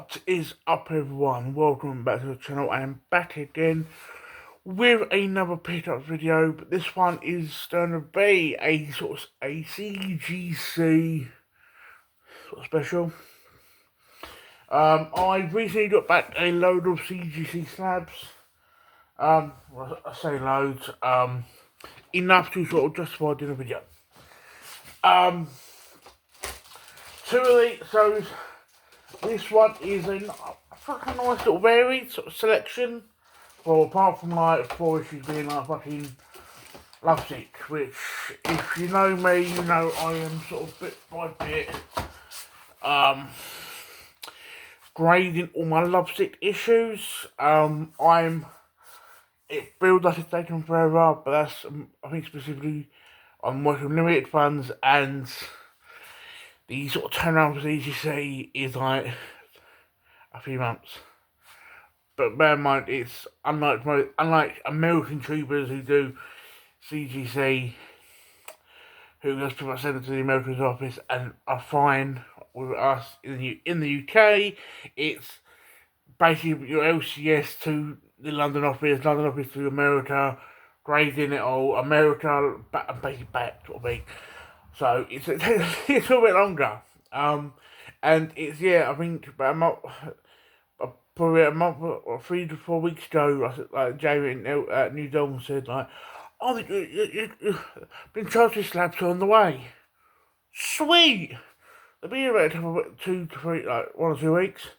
What is up, everyone? Welcome back to the channel. I am back again with another pickup video, but this one is going to be a sort of a CGC sort of special. I recently got back a load of CGC slabs. Well, I say loads. Enough to sort of justify doing a video. Two of these, so this one is a fucking nice little varied sort of selection. Well, apart from like 4 issues being like fucking lovesick, which if you know me, you know I am sort of bit by bit grading all my lovesick issues. It feels like it's taken forever, but that's I think specifically I'm working with limited funds, and the sort of turnaround for CGC is like a few months. But bear in mind, it's unlike American troopers who do CGC, who just pretty much send it to the American's office and are fine. With us in the UK, it's basically your LCS to the London office to America, grading it all, America, and basically back sort of thing. So it's a little bit longer. And it's, yeah, I think about probably a month or 3 to 4 weeks ago, like Jamie at New Dawn said, like, oh, you've been charged with slabs on the way. Sweet! They'll be here about 2 to 3, like 1 or 2 weeks.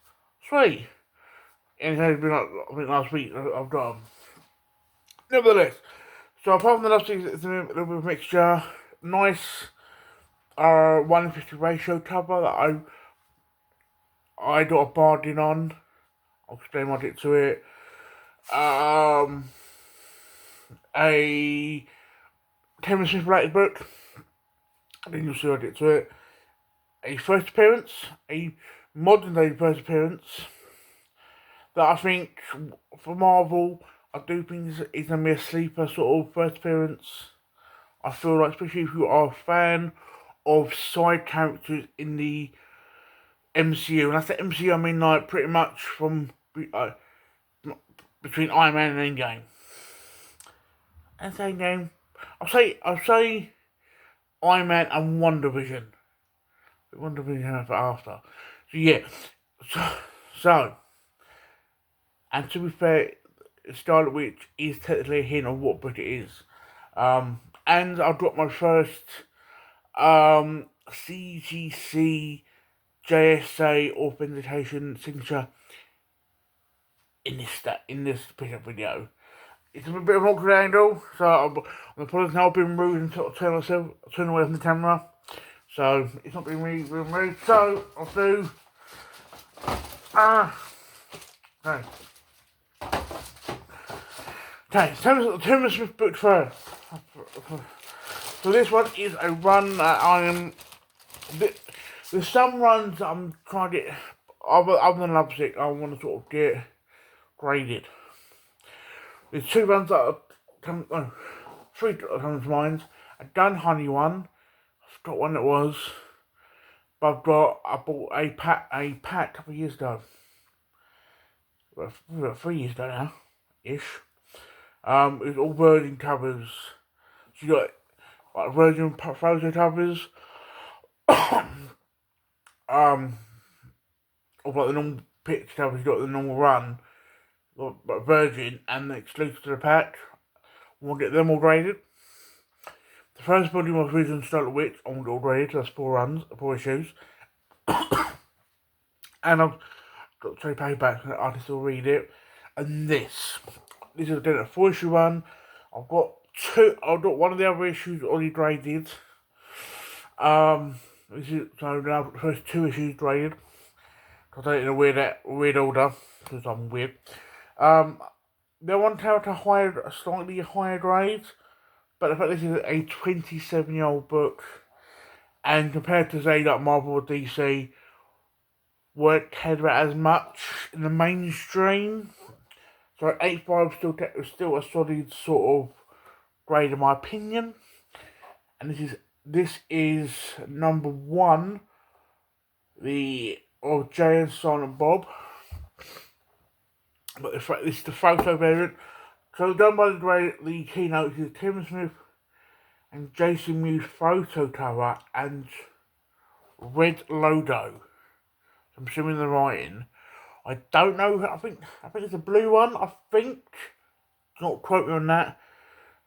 Sweet! And it's only been like, I think last week I've got them. Nevertheless, so apart from the last week, it's a little bit of a mixture. Nice 150 ratio cover that I got a bargain on. I'll explain what I did to it. A Kevin Smith related book. Then you'll see what I did to it. A first appearance, a modern day first appearance that I think for Marvel, I do think is going to be a sleeper sort of first appearance. I feel like, especially if you are a fan of side characters in the MCU, and I say MCU, I mean like pretty much from between Iron Man and Endgame. And Endgame, I'll say Iron Man and WandaVision. WandaVision after. So yeah, so and to be fair, Scarlet Witch is technically a hint of what book it is. And I've got my first CGC JSA authentication signature in this pickup video. It's a bit of an awkward angle, so I'm apologize now. I've been rude and sort of turn away from the camera, so it's not being really rude. So I'll do. Okay, Timothy Smith book first. So this one is a run that there's some runs that I'm trying to get, other than Lovesick, I want to sort of get graded. There's 2 runs that are, 3 that come to mind. I've done Honey one, I forgot when it was, but I bought a pack a couple of years ago. Well, 3 years ago now, ish. It's all virgin covers. So you got like virgin photo covers. Of like the normal picture covers, you got the normal run, but virgin and the exclusive to the pack. We'll get them all graded. The first body was Vision Scarlet Witch, I want it all graded, so that's 4 issues. And I've got 3 paperbacks so the artist will read it. And this is again a 4-issue run. I've got 1 of the other issues already graded. This is so now the first 2 issues graded. Because I did in a weird order, because I'm weird. They want to have a slightly higher grade, but the fact this is a 27-year-old book, and compared to say like Marvel or DC, weren't cared about as much in the mainstream. So 8.5 still a solid sort of grade in my opinion. And this is number 1, the of Jay and Silent Bob. But this is the photo variant. So done by the keynote is Tim Smith and Jason Mewes photo cover and red logo. I'm assuming the writing. I don't know. I think it's a blue one. I think. Not quote me on that.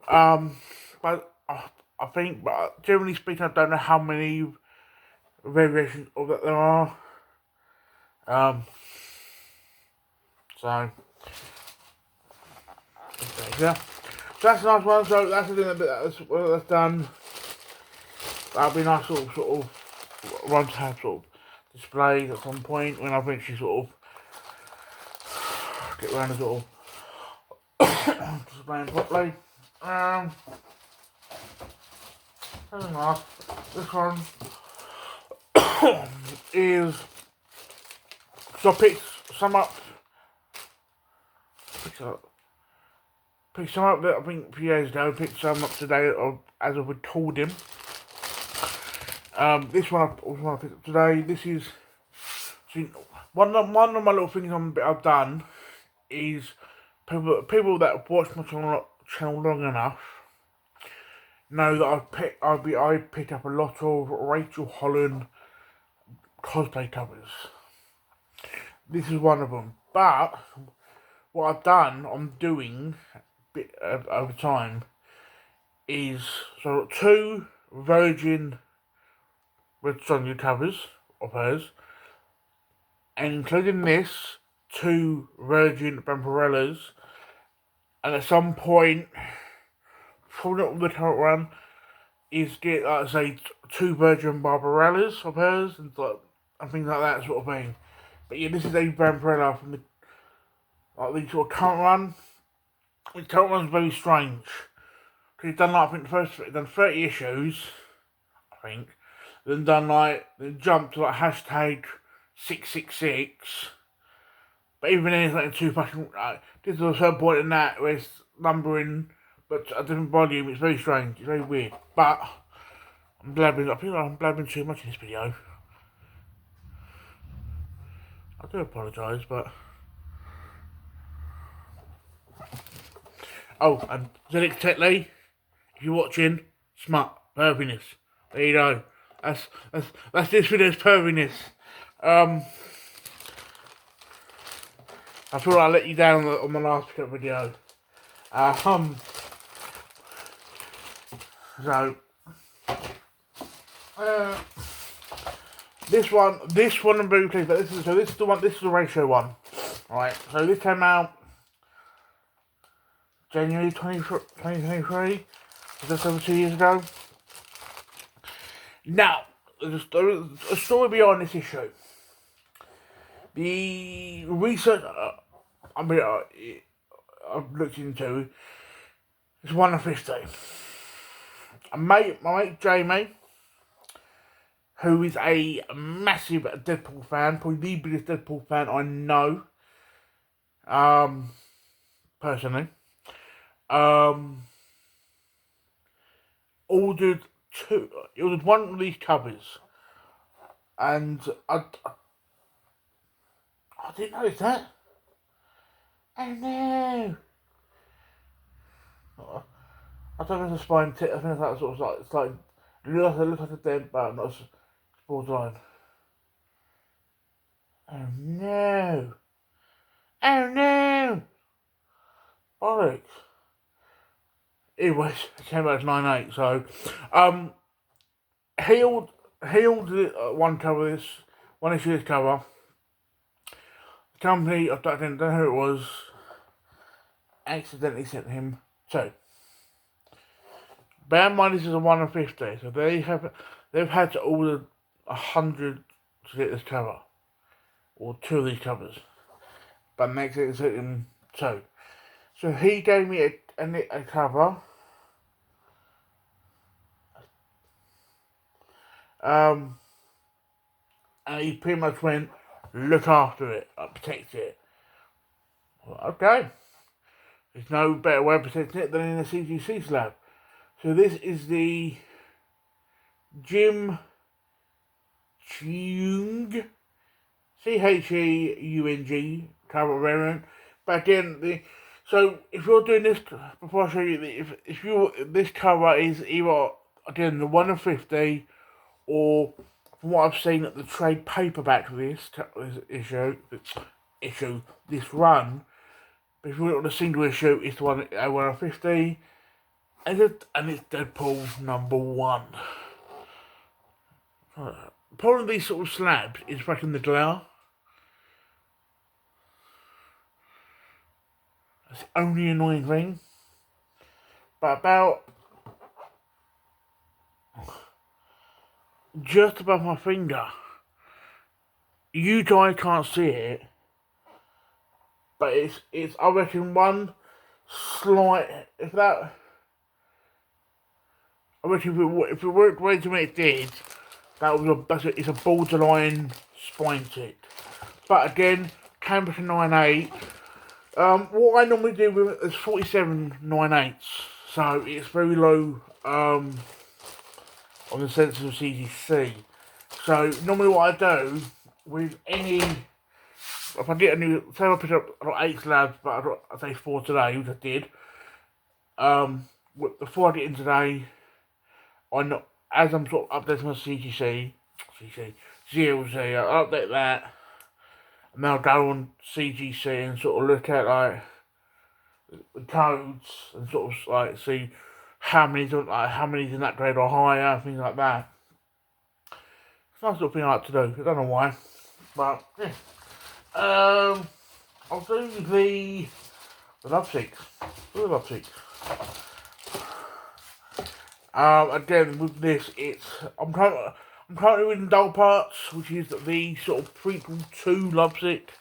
But I think. But generally speaking, I don't know how many variations of that there are. So yeah. So that's a nice one. So that's a little bit that's done. That'll be a nice sort of one to have sort of displayed at some point when I eventually sort of get around to sort of displaying properly. That's nice. This one is, so I picked some up that I think a few years ago, picked some up today as I recorded him. This one I picked up today. This is, see, one of my little things I've done is people that watch my channel long enough know that I picked up a lot of Rachel Holland cosplay covers. This is one of them. But what I've done, I'm doing bit over time, is so 2 Virgin Red Sonja covers of hers, and including this, 2 Virgin Vampirellas, and at some point, probably not the current one, is get say 2 Virgin Barbarellas of hers and things like that sort of thing. But yeah, this is a Vampirella from the sort of current one. The current one's very strange. He's done I think done 30 issues, I think. Then jumped to hashtag 666. But even then, it's like too fucking. This is a certain point in that where it's numbering, but a different volume. It's very strange. It's very weird. But I'm blabbing. I feel like I'm blabbing too much in this video. I do apologise, but. Oh, and Zelix Tetley, if you're watching, smart perviness. There you go. That's this video's perviness. I feel like I let you down on my last pickup video. So this one I'm very pleased. But this is the one. This is the ratio one. Right. So this came out January 2023. Just over 2 years ago. Now, there's a story behind this issue. The research I've looked into is 1 of 50. My mate Jamie, who is a massive Deadpool fan, probably the biggest Deadpool fan I know, personally, ordered one of these covers, and I didn't notice that. Oh no! I don't know if it's a spine tip. I think it's like sort of it's like it looks like a dent, but not borderline. Oh no! Oh no! Bollocks! Anyways, it came out as 9.8. So, he ordered one issue of this cover. The company, I don't know who it was, accidentally sent him 2. Bear in mind this is a 1 of 50, so they've had to order 100 to get this cover, or 2 of these covers. But next it sent him 2. So he gave me a cover. And he pretty much went, look after it, protect it. Well, okay. There's no better way of protecting it than in a CGC slab. So this is the Jim Cheung CHEUNG cover variant. But again, so if you're doing this, before I show you, if you this cover is either again the 1 of 50, or from what I've seen at the trade paperback of this issue, this run. But if you look at the single issue, it's the one at 1 of 50, and it's Deadpool #1. Part of these sort of slabs is back in the glare. That's the only annoying thing. But about just above my finger, you guys can't see it, but it's I reckon one slight, if that, I reckon if it worked the way to make it did, it's a borderline spine tick. But again, canvas 9/8. What I normally do with it is 47 9/8, so it's very low on the sensor of CGC. So normally what I do with any, if I get a new, say I pick up, I got 8 slabs, but I say 4 today, which I did. Before I get in today, as I'm sort of updating my CGC, GLZ, I'll update that, and then I'll go on CGC and sort of look at like the codes and sort of like see how many's in that grade or higher, things like that. It's a nice little thing I like to do. I don't know why, but yeah. I'll do the lovesick. Again with this, I'm currently reading Dull Parts, which is the sort of prequel to Lovesick.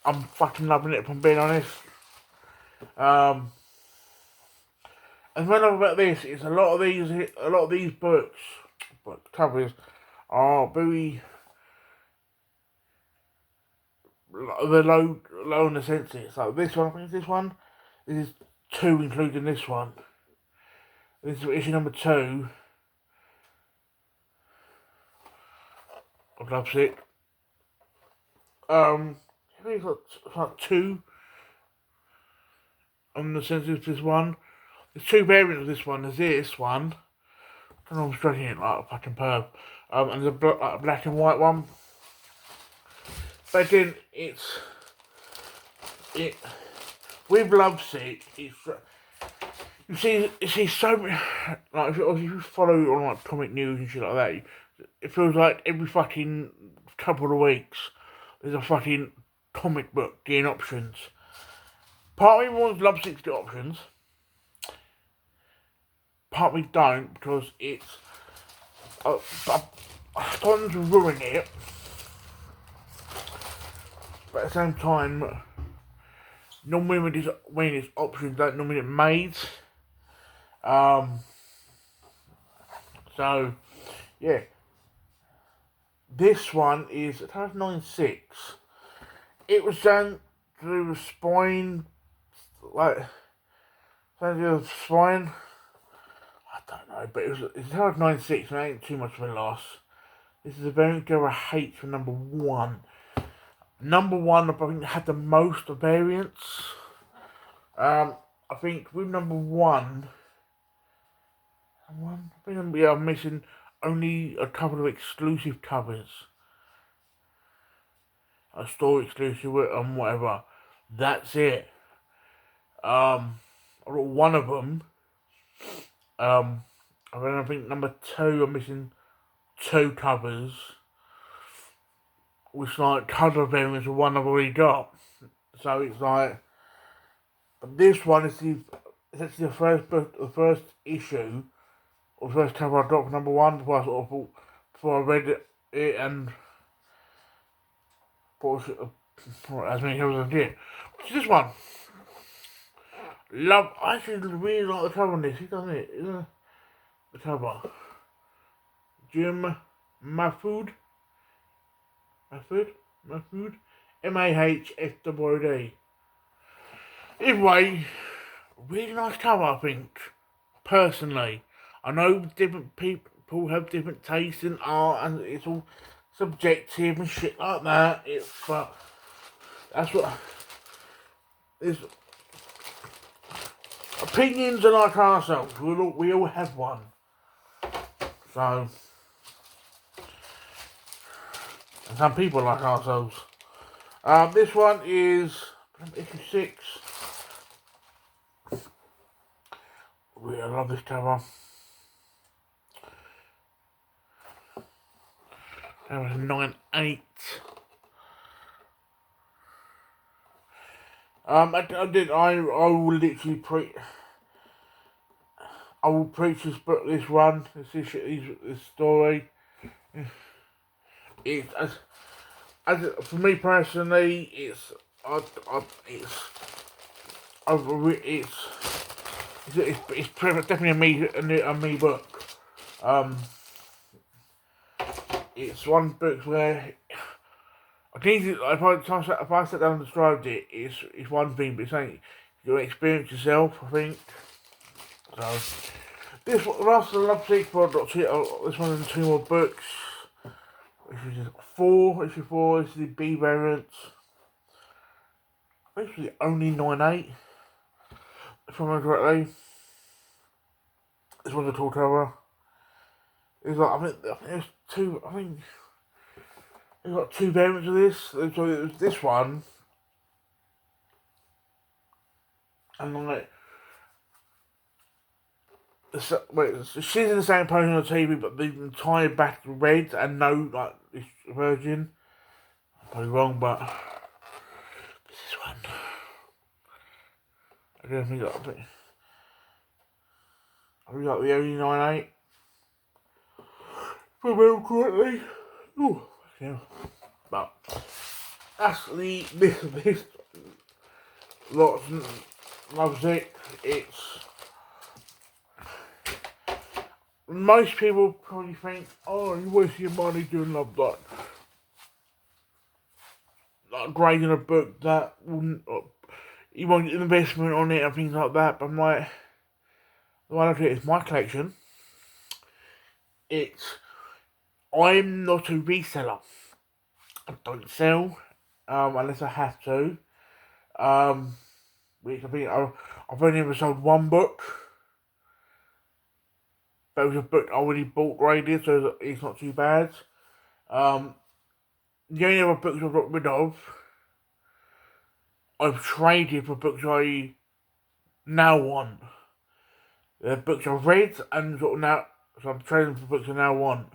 I'm fucking loving it, if I'm being honest. And what I love about this is a lot of these book covers are very low in the senses. Like this one, I think it's this one. This is 2 including this one. This is issue number 2 of Lovesick. I think it's like 2 on the senses of this one. There's 2 variants of this one. There's this one. I don't know, I'm stretching it like a fucking perv. And there's a black and white one. But again, with Lovesick, you see so many, like if you follow on like comic news and shit like that, it feels like every fucking couple of weeks there's a fucking comic book getting options. Part of me wants Lovesick to get options. Part of me don't, because it's I'm starting to ruin it. But at the same time, normally when it's options don't normally get made. So yeah, this one is 9/6. It was done through the spine, like the spine. I don't know, but it's 9/6, and it ain't too much of a loss. This is a variant go I hate for #1. #1, I think, had the most variants. I think with #1, I'm missing only a couple of exclusive covers. A store exclusive and whatever. That's it. I got one of them. I think #2, I'm missing 2 covers. Which like cover variants of one I've already got. So it's like, but this one is actually the first issue, or the first cover I got for #1 before I read it and bought as many covers as I did. Which is this one. I actually really like the cover on this, doesn't it? The cover. Jim Mahfood. MAHFWD. Anyway, really nice cover, I think. Personally, I know different people have different tastes in art, and it's all subjective and shit like that. But that's what is. Opinions are like ourselves. We all have one. So, and some people like ourselves. This one is issue 6. I love this cover. That was 9/8. I will literally I will preach this book, this run, this story. It's for me personally, it's definitely a me book. It's one book where I think if I sat down and described it, it's one thing, but it's something you experience yourself, I think. So this last love sequel, this one and 2 more books. Issue 4. This is the B variant. I think it's only 9/8, if I remember correctly. This one's a tall cover. It's like I think there's 2. I think they've got 2 variants of this. So it was this one, and like she's in the same pose on the TV, but the entire back red and no like this version. I'm probably wrong, but this is one. I don't think we got the only 9/8. If I remember correctly. Ooh, yeah. But that's this lots loves it. It's most people probably think, oh, you waste your money doing love like grading a book that wouldn't you want an investment on it and things like that. But I'm like, the way I look at it is my collection. I'm not a reseller. I don't sell unless I have to. Which I think I've only ever sold one book. That was a book I already bought graded, so it's not too bad. The only other books I've got rid of, I've traded for books I now want. The books I've read and sort of now, so I'm trading for books I now want.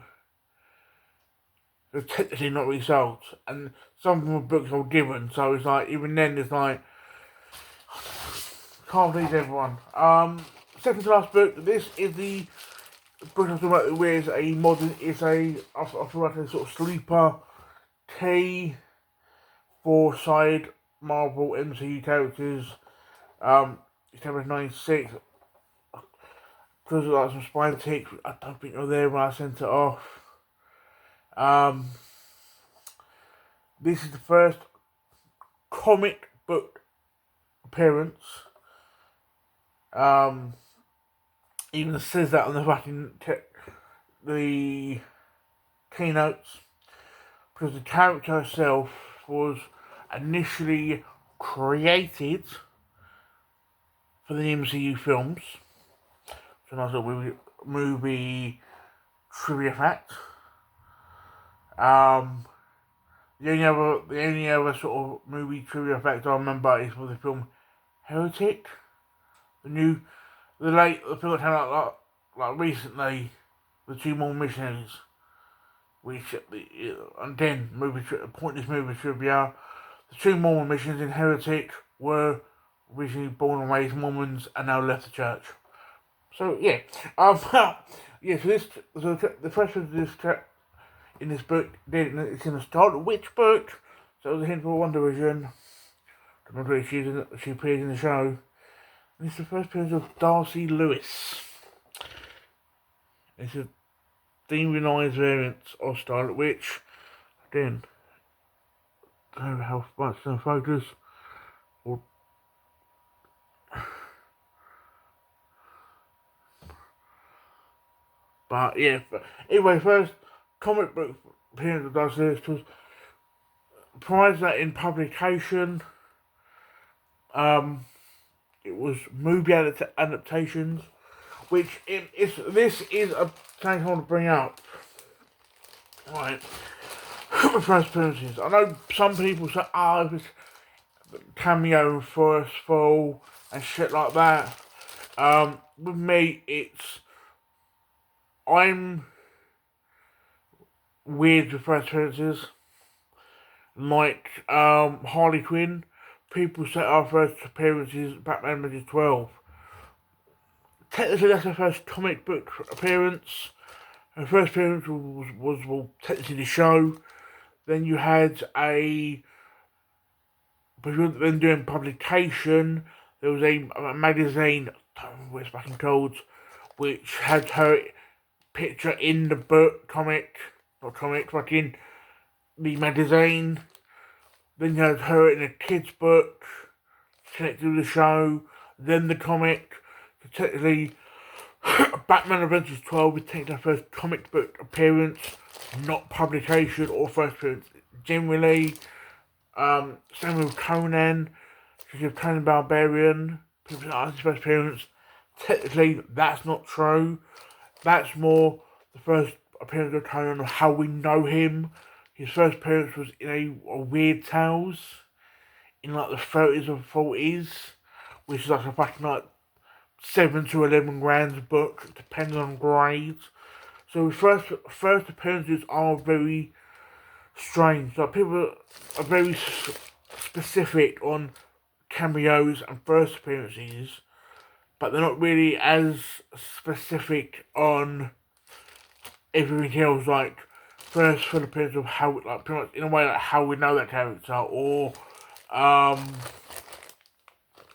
They're technically not resold, and some of them are books I've given, so it's like, even then it's like, can't please everyone. Second to last book, this is the book I'm talking about, where it's a modern, I feel like a sort of sleeper K 4-side Marvel MCU characters. December 96. Because of like some spine ticks, I don't think they're there when I sent it off. This is the first comic book appearance. Even says that on the fucking the keynotes, because the character herself was initially created for the MCU films. So nice little movie trivia fact. The only other sort of movie trivia fact I remember is for the film Heretic. The film that came out like recently, the 2 more missionaries. Which and then pointless movie trivia. The 2 Mormon missions in Heretic were originally born and raised Mormons and now left the church. So yeah, yeah. So the first of this in this book, then it's in the Scarlet Witch book. So it was a hint for One Division. I don't know if she appeared in the show. And it's the first appearance of Darcy Lewis. It's a demonized variant of Scarlet Witch. Then, I don't know how much to focus. But yeah, anyway, first comic book appearance that does this was prior that in publication, it was movie adaptations, which this is a thing I want to bring up. Right, first appearances. I know some people say, "Oh, it's cameo first fall and shit like that." With me, I'm weird with first appearances. Like Harley Quinn, people say our first appearance is Batman Ms. 12. Technically, that's her first comic book appearance. Her first appearance was well, technically the show. Then you had then doing publication. There was a magazine, I don't remember what it's fucking called, which had her picture in the book, fucking the magazine. Then you had her in a kid's book, connected to the show, then the comic. So technically, Batman Adventures 12 would take their first comic book appearance, not publication or first appearance. Generally, same with Conan, because you have Conan Barbarian, people say his first appearance. Technically, that's not true. That's more the first appearance of Conan of how we know him. His first appearance was in a Weird Tales in like the 30s or 40s, which is like a fucking like 7 to 11 grand book, depending on grades. So his first appearances are very strange. Like people are very specific on cameos and first appearances, but they're not really as specific on everything else. Like first full appearance of how, like pretty much in a way like how we know that character, or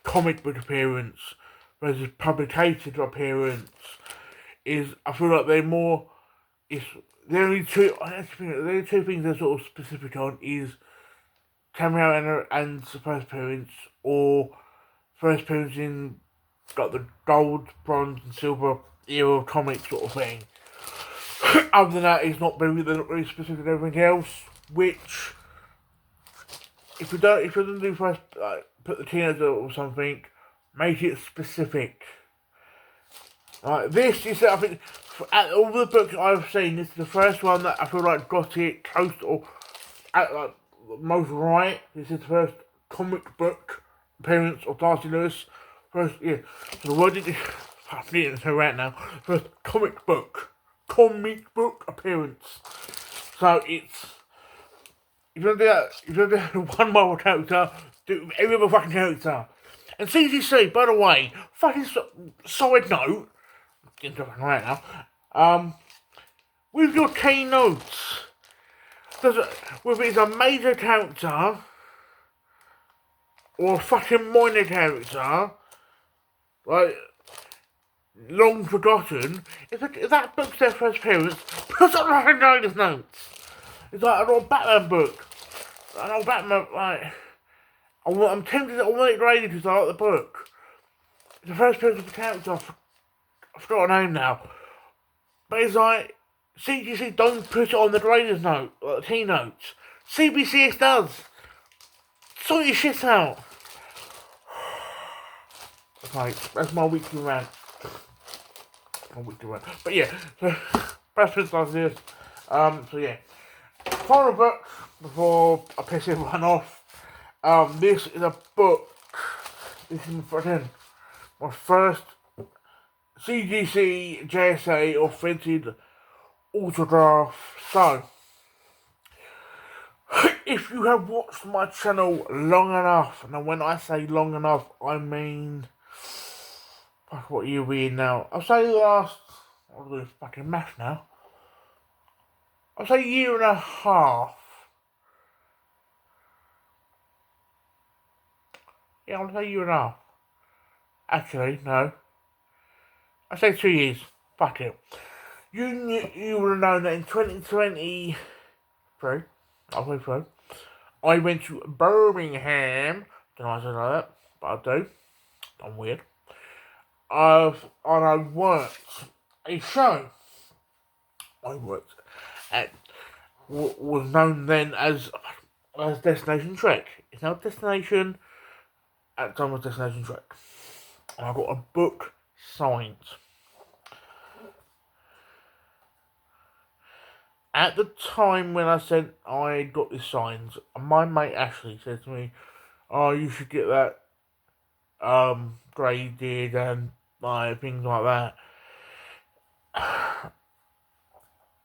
comic book appearance versus publication appearance. Is I feel like they're more. It's the only two. The only two things they're sort of specific on is cameo and first appearance, or first appearance in got the gold, bronze, and silver era of comics sort of thing. Other than that, they're not really specific on everything else. Which, if you don't do first, put the teenager or something, make it specific. Like this is, I think, out of all the books I've seen, this is the first one that I feel like got it close or like most right. This is the first comic book appearance of Darcy Lewis. First, yeah. So the word is, I'm reading it right now. First comic book appearance. So it's, if you're gonna do one Marvel character, do it with every other fucking character. And CGC, by the way, fucking side note. Right now. With your keynotes, whether it's a major character or a fucking minor character, like long forgotten, if that book's their first appearance, put up like a writer's notes. It's like an old Batman book, an old Batman like. I'm tempted to want it graded because I like the book. It's the first appearance of the character. I forgot her name now. But it's like, CGC don't put it on the grader's note, like the keynotes. CBCS does. Sort your shit out. Okay, that's my weekly rant. But yeah, so, Brad Pitt does this. So yeah. Final book, before I piss everyone off. This is a book. This is my first CGC JSA authentic autograph. So, if you have watched my channel long enough, and when I say long enough, I mean, fuck, what year are we in now? I'll say the last, I'm doing fucking math now. I'll say a year and a half. Yeah, I'll say a year and a half. Actually, no. I say 2 years. Fuck it. You would have known that in 2023, halfway through, I went to Birmingham. Don't know why I said like that, but I do. I'm weird. And I worked a show. I worked at was known then as Destination Trek. It's now Destination at the time of Destination Trek. And I got a book signed. At the time when I got this signed, my mate Ashley said to me, "Oh, you should get that graded and things like that."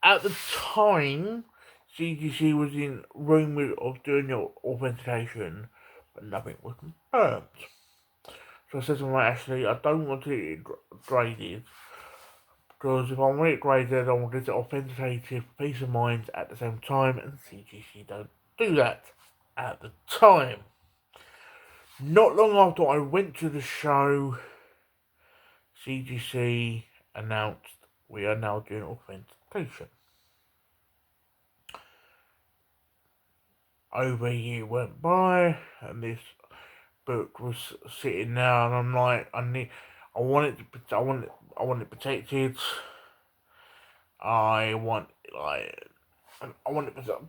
At the time, CGC was in room of doing your authentication, but nothing was confirmed. So I said to my Ashley, I don't want it graded, because if I want it graded, I want it authenticated for peace of mind at the same time, and CGC don't do that at the time. Not long after I went to the show, CGC announced we are now doing authentication. Over a year went by, and this book was sitting there, and I'm like, I want it protected. I want it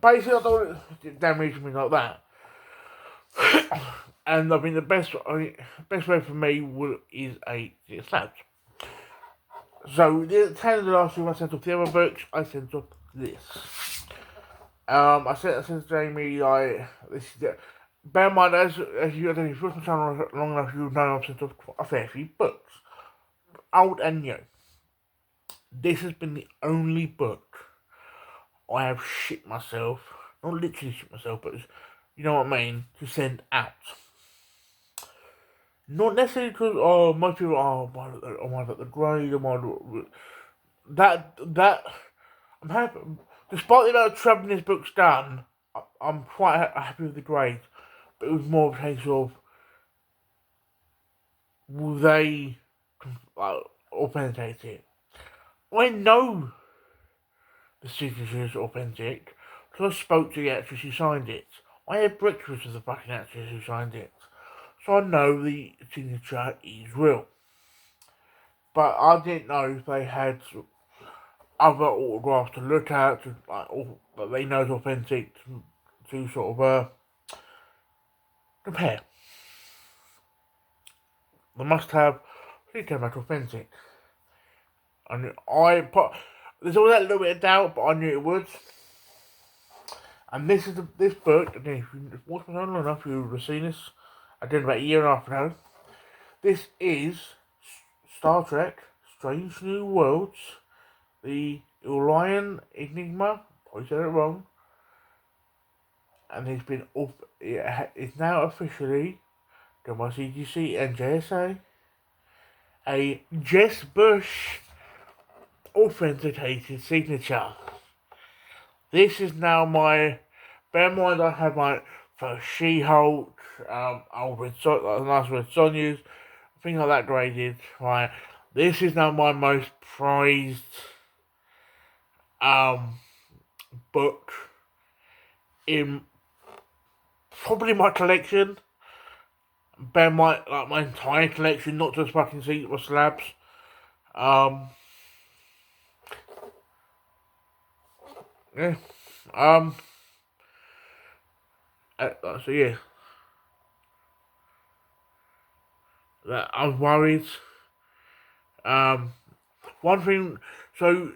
basically, I don't want it damaged, things like that. And I think the best way for me is a slab. So the ten of the last two I sent off the other books, I sent off this. I said to Jamie, like, this is it. Bear in mind, as you, I don't know, if you've watched my channel long enough, you know I've sent off a fair few books, old and new. This has been the only book I have shit myself, not literally shit myself, but you know what I mean, to send out. Not necessarily because most people might at the grade, that I'm happy. Despite the amount of travelling this book's done, I'm quite happy with the grade. But it was more of a case of, will they authenticate it? I know the signature is authentic, because I spoke to the actress who signed it. I had breakfast with the fucking actress who signed it. So I know the signature is real. But I didn't know if they had other autographs to look at, that they know is authentic, to sort of compare. The must-have, she came back authentic. And there's always that little bit of doubt, but I knew it would. And this book, and if you've watched my channel long enough, you would have seen this. I did about a year and a half ago. This is Star Trek: Strange New Worlds, the Orion Enigma. I said it wrong. And it's now officially done by CGC and JSA. A Jess Bush authenticated signature. This is now bear in mind I had my first She-Hulk, nice Red Sonya's, things like that graded, right? This is now my most prized book in probably my collection. Bear in mind, like, my entire collection, not just fucking seats or slabs. Yeah. So yeah. That I was worried. One thing. So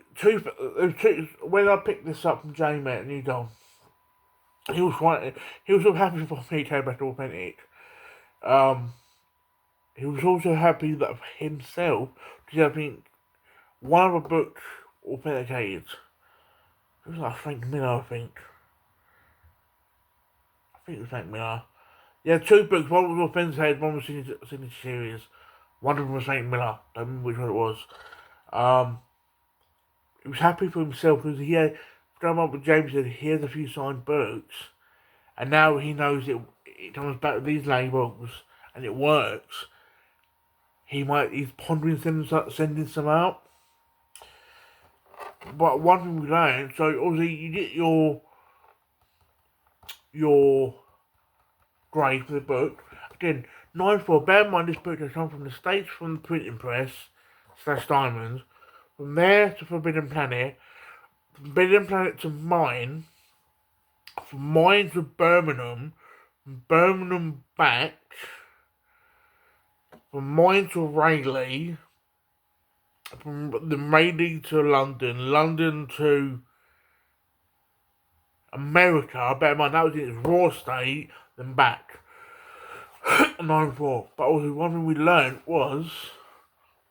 when I picked this up from Jamie at New Dawn, he was so happy for me to came back authentic. He was also happy that for himself, because I think one of the books authenticated. It was like Frank Miller, I think. It was Frank Miller. Yeah, two books. One was authenticated, one was Signature Series. One of them was Frank Miller. Don't remember which one it was. He was happy for himself because he had, going on with James said, he has a few signed books, and now he knows it comes back with these labels and it works. He's pondering sending some out. But one thing we learned, so obviously you get your grade for the book. Again, 9-4. Bear in mind this book has come from the States, from the printing press / Diamonds. From there to Forbidden Planet. From Forbidden Planet to mine. from mine to Birmingham, from Birmingham back, from mine to Rayleigh, from the Rayleigh to London, London to America. Bear in mind that was in its raw state, then back. 9-4. But also one thing we learned was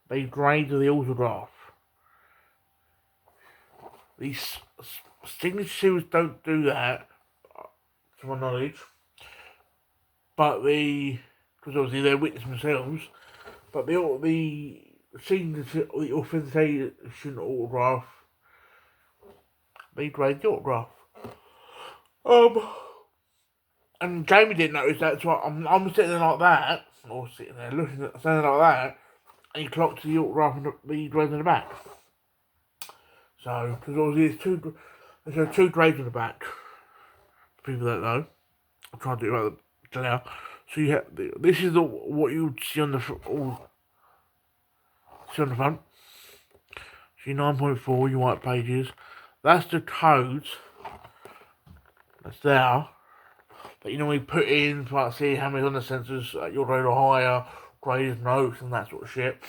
they graded the autograph. These signature series don't do that, to my knowledge. But because obviously they're witness themselves. But the signature, the authentication autograph, they grade the autograph. And Jamie didn't notice that, so I'm sitting there like that, or sitting there looking at something like that, and he clocked the autograph and the grade in the back. So, because obviously there's two grades in the back. For people that know, I'm trying to do it right now. So you have this is what you would see on the front. See 9.4, your white pages. That's the codes. That's there. That you normally put in to like see how many on the sensors your grade or higher, grades, notes, and that sort of shit.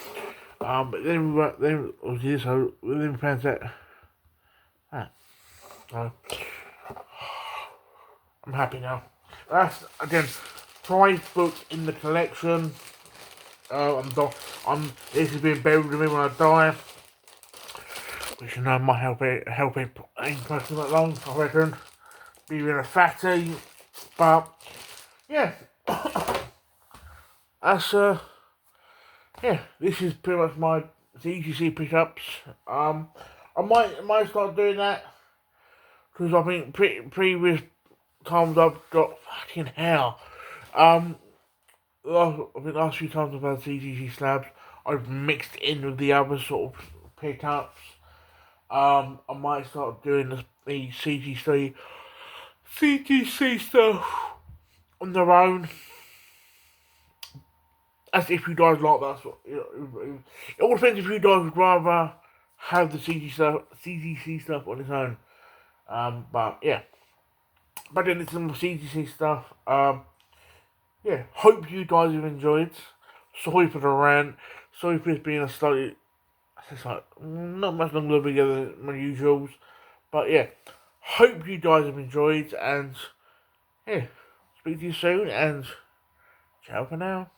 But then obviously so then we found that. So I'm happy now. That's again prize book in the collection. This has been buried with me when I die, which you know might help it ain't person that long. I reckon being a fatty, but yeah, that's yeah. This is pretty much my CGC pickups. I might start doing that because I think previous times I've got fucking hell. I think last few times I've had CGC slabs, I've mixed in with the other sort of pickups. I might start doing the CGC stuff on their own. As if you guys like that sort. It all depends if you guys would rather have the CGC stuff on its own. But yeah. But then it's some CGC stuff. Yeah, hope you guys have enjoyed. Sorry for the rant. Sorry for it being a slightly, it's like not much longer video than my usuals. But yeah, hope you guys have enjoyed, and yeah, speak to you soon, and ciao for now.